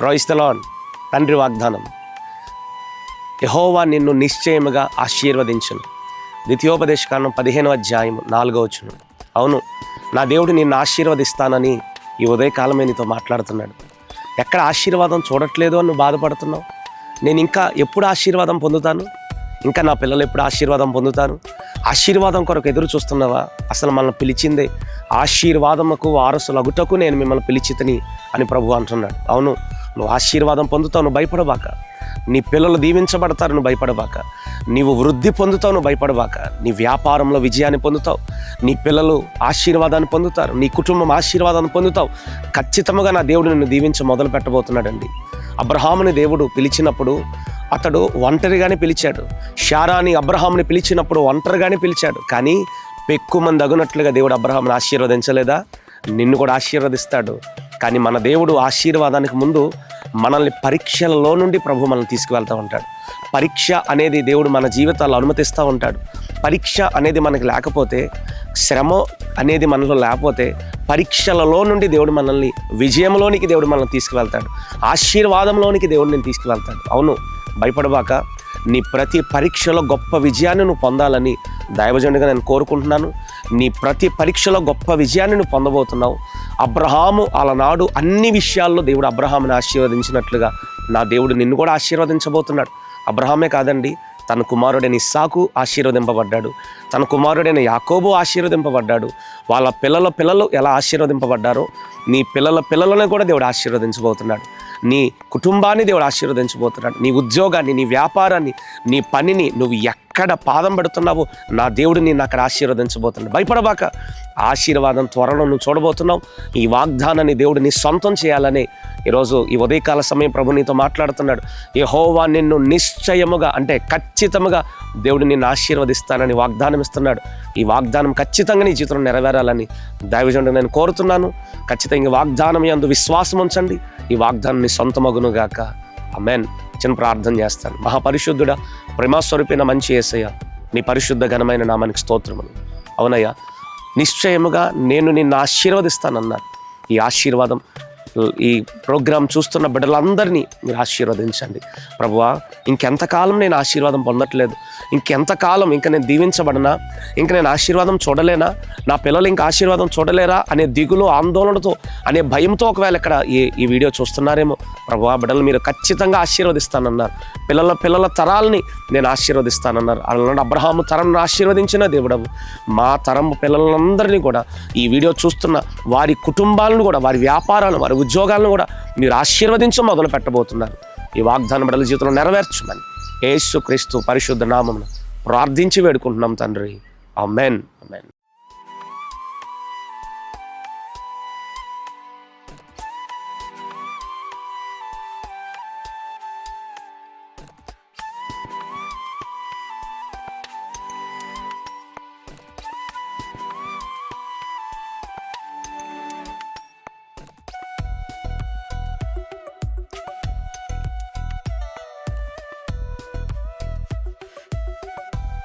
Praise the lord. తండ్రి వాగ్దానం, యెహోవా నిన్ను నిశ్చయముగా ఆశీర్వదించును. ద్వితీయోపదేశకాండం 15వ అధ్యాయం 4వ వచనం. అవును, నా దేవుడు నిన్ను ఆశీర్వదిస్తానని ఈ ఉదయకాలమే నీతో మాట్లాడుతున్నాడు. ఎక్కడ ఆశీర్వాదం చూడట్లేదు అని నువ్వు బాధపడుతున్నావు. నేను ఇంకా ఎప్పుడు ఆశీర్వాదం పొందుతాను, ఇంకా నా పిల్లలు ఎప్పుడు ఆశీర్వాదం పొందుతాను, ఆశీర్వాదం కొరకు ఎదురు చూస్తున్నావా? అసలు మనల్ని పిలిచిందే ఆశీర్వాదముకు వారసులగుటకు నేను మిమ్మల్ని పిలిచితిని అని ప్రభువు అంటున్నాడు. అవును, నువ్వు ఆశీర్వాదం పొందుతావు, నువ్వు భయపడబాక. నీ పిల్లలు దీవించబడతారు, నువ్వు భయపడబాక. నీవు వృద్ధి పొందుతావు, నువ్వు భయపడబాక. నీ వ్యాపారంలో విజయాన్ని పొందుతావు, నీ పిల్లలు ఆశీర్వాదాన్ని పొందుతారు, నీ కుటుంబం ఆశీర్వాదాన్ని పొందుతావు. ఖచ్చితంగా నా దేవుడు నిన్ను దీవించ మొదలు పెట్టబోతున్నాడండి. అబ్రహాముని దేవుడు పిలిచినప్పుడు అతడు ఒంటరిగానే పిలిచాడు. శారాని అబ్రహాముని పిలిచినప్పుడు ఒంటరిగానే పిలిచాడు. కానీ పెక్కుమంది అగునట్లుగా దేవుడు అబ్రహాముని ఆశీర్వదించలేదా? నిన్ను కూడా ఆశీర్వదిస్తాడు. కానీ మన దేవుడు ఆశీర్వాదానికి ముందు మనల్ని పరీక్షలలో నుండి ప్రభు మనల్ని తీసుకువెళ్తూ ఉంటాడు. పరీక్ష అనేది దేవుడు మన జీవితాల్లో అనుమతిస్తూ ఉంటాడు. పరీక్ష అనేది మనకి లేకపోతే, శ్రమ అనేది మనలో లేకపోతే, పరీక్షలలో నుండి దేవుడు మనల్ని విజయంలోనికి దేవుడు మనల్ని తీసుకువెళ్తాడు. ఆశీర్వాదంలోనికి దేవుడు నేను తీసుకువెళ్తాడు. అవును, భయపడబాక. నీ ప్రతి పరీక్షలో గొప్ప విజయాన్ని నువ్వు పొందాలని దైవజనుడిగా నేను కోరుకుంటున్నాను. నీ ప్రతి పరీక్షలో గొప్ప విజయాన్ని నువ్వు పొందబోతున్నావు. అబ్రహాము అలనాడు అన్ని విషయాల్లో దేవుడు అబ్రహాముని ఆశీర్వదించినట్లుగా నా దేవుడు నిన్ను కూడా ఆశీర్వదించబోతున్నాడు. అబ్రహామే కాదండి, తన కుమారుడైన ఇస్సాకు ఆశీర్వదింపబడ్డాడు, తన కుమారుడైన యాకోబు ఆశీర్వదింపబడ్డాడు. వాళ్ళ పిల్లలు ఎలా ఆశీర్వదింపబడ్డారో నీ పిల్లలను కూడా దేవుడు ఆశీర్వదించబోతున్నాడు. నీ కుటుంబాన్ని దేవుడు ఆశీర్వదించబోతున్నాడు. నీ ఉద్యోగాన్ని, నీ వ్యాపారాన్ని, నీ పనిని, నువ్వు ఎక్కడ పాదం పెడుతున్నావో నా దేవుడు నిన్ను అక్కడ ఆశీర్వదించబోతున్నాడు. భయపడబాక. ఆశీర్వాదం త్వరలో నువ్వు చూడబోతున్నావు. ఈ వాగ్దానాన్ని దేవుడు నీ సొంతం చేయాలని ఈరోజు ఈ ఉదయకాల సమయం ప్రభు నీతో మాట్లాడుతున్నాడు. యెహోవా నిన్ను నిశ్చయముగా, అంటే ఖచ్చితంగా దేవుడు నిన్ను ఆశీర్వదిస్తానని వాగ్దానం ఇస్తున్నాడు. ఈ వాగ్దానం ఖచ్చితంగా నీ జీవితంలో నెరవేరాలని దైవజనుడు నేను కోరుతున్నాను. ఖచ్చితంగా వాగ్దానం యందు విశ్వాసం ఉంచండి. ఈ వాగ్దానం నీ సొంతమగునుగాక. ఆమేన్. చిన్న ప్రార్థన చేస్తాను. మహాపరిశుద్ధుడా, ప్రేమస్వరూపైన మంచి యేసయ్య, నీ పరిశుద్ధ ఘనమైన నామానికి స్తోత్రములు. అవునయ్యా, నిశ్చయముగా నేను నిన్ను ఆశీర్వదిస్తానన్నారు. ఈ ఆశీర్వాదం ఈ ప్రోగ్రాం చూస్తున్న బిడ్డలందరినీ మీరు ఆశీర్వదించండి ప్రభువా. ఇంకెంతకాలం నేను ఆశీర్వాదం పొందట్లేదు, ఇంకెంతకాలం ఇంకా నేను దీవించబడనా, ఇంకా నేను ఆశీర్వాదం చూడలేనా, నా పిల్లలు ఇంకా ఆశీర్వాదం చూడలేరా అనే దిగులు, ఆందోళనతో, అనే భయంతో ఒకవేళ ఇక్కడ ఈ వీడియో చూస్తున్నారేమో ప్రభువా. బిడ్డలు మీరు ఖచ్చితంగా ఆశీర్వదిస్తానన్నారు. పిల్లల తరాలని నేను ఆశీర్వదిస్తానన్నారు. అలాంటి అబ్రహాము తరంను ఆశీర్వదించిన దేవుడవు. మా తరం పిల్లలందరినీ కూడా, ఈ వీడియో చూస్తున్న వారి కుటుంబాలను కూడా, వారి వ్యాపారాలను, వారి ఉద్యోగాలను కూడా మీరు ఆశీర్వదించ మొదలు పెట్టబోతున్నారు. ఈ వాగ్దాన బిడ్డల జీవితంలో నెరవేర్చమని యేసుక్రీస్తు పరిశుద్ధ నామమున ప్రార్థించి వేడుకుంటున్నాం తండ్రి. ఆమేన్. ఆమేన్.